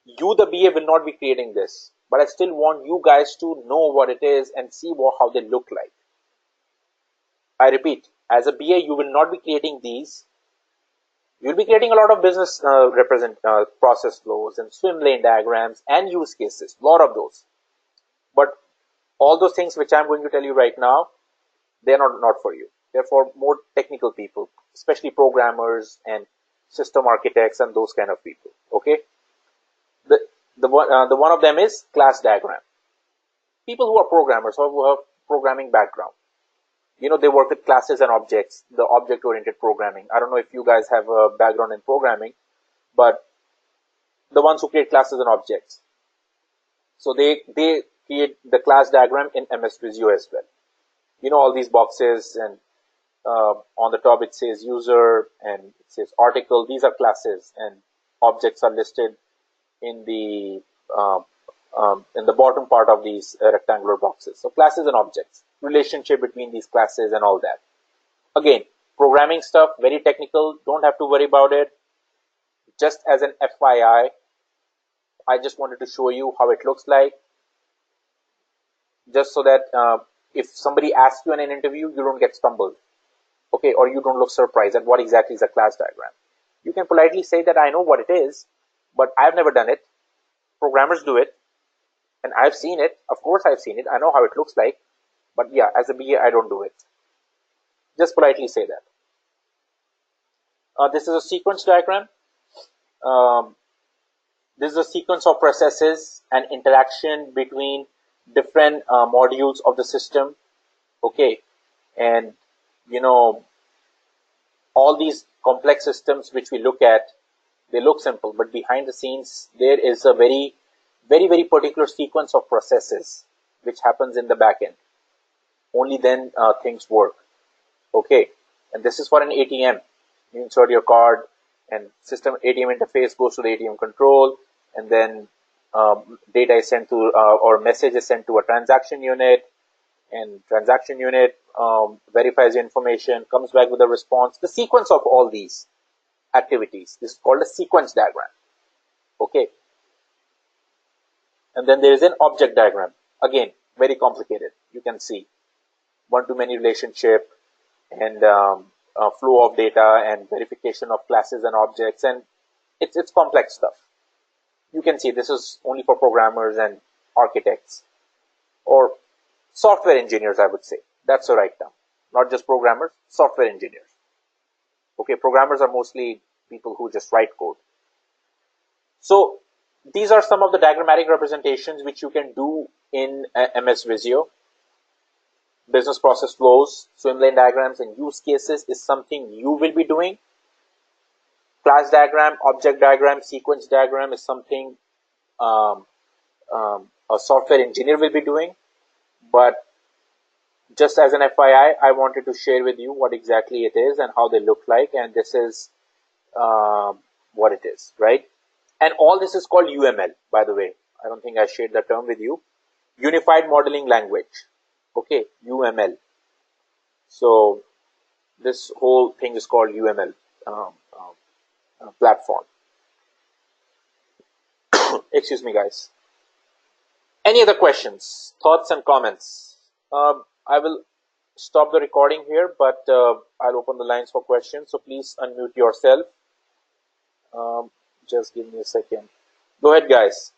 You, the BA, will not be creating this, but I still want you guys to know what it is and see how they look like. I repeat, as a BA, you will not be creating these. You'll be creating a lot of business process flows and swim lane diagrams and use cases, a lot of those. But all those things which I'm going to tell you right now, they're not for you. They're for more technical people, especially programmers and system architects and those kind of people. Okay. The one of them is class diagram. People who are programmers or who have programming background, they work with classes and objects, the object-oriented programming. I don't know if you guys have a background in programming, but the ones who create classes and objects. So they create the class diagram in MS Visio as well. All these boxes, and on the top it says user and it says article. These are classes, and objects are listed in the bottom part of these rectangular boxes. So classes and objects, relationship between these classes and all that. Again, programming stuff, very technical. Don't have to worry about it. Just as an FYI, I just wanted to show you how it looks like, just so that if somebody asks you in an interview, you don't get stumbled, okay, or you don't look surprised at what exactly is a class diagram. You can politely say that I know what it is, but I've never done it. Programmers do it, and I've seen it. Of course, I've seen it. I know how it looks like, but yeah, as a BA, I don't do it. Just politely say that. This is a sequence diagram. This is a sequence of processes and interaction between different modules of the system. Okay, and all these complex systems which we look at, they look simple, but behind the scenes there is a very, very, very particular sequence of processes which happens in the back end. Only then things work. Okay, and this is for an ATM. You insert your card, and system ATM interface goes to the ATM control, and then data is sent to or message is sent to a transaction unit, and transaction unit verifies the information, comes back with a response. The sequence of all these activities is called a sequence diagram. Okay, and then there is an object diagram. Again, very complicated. You can see one-to-many relationship, and flow of data, and verification of classes and objects, and it's complex stuff. You can see this is only for programmers and architects, or software engineers, I would say. That's the right term. Not just programmers, software engineers. Okay, programmers are mostly people who just write code. So these are some of the diagrammatic representations which you can do in MS Visio. Business process flows, swim lane diagrams, and use cases is something you will be doing. Class diagram, object diagram, sequence diagram is something a software engineer will be doing. But just as an FYI, I wanted to share with you what exactly it is and how they look like, and this is what it is, right? And all this is called UML, by the way. I don't think I shared the term with you. Unified Modeling Language. Okay, UML. So this whole thing is called UML platform. Excuse me, guys. Any other questions, thoughts, and comments? I will stop the recording here, but I'll open the lines for questions. So please unmute yourself. Just give me a second. Go ahead, guys.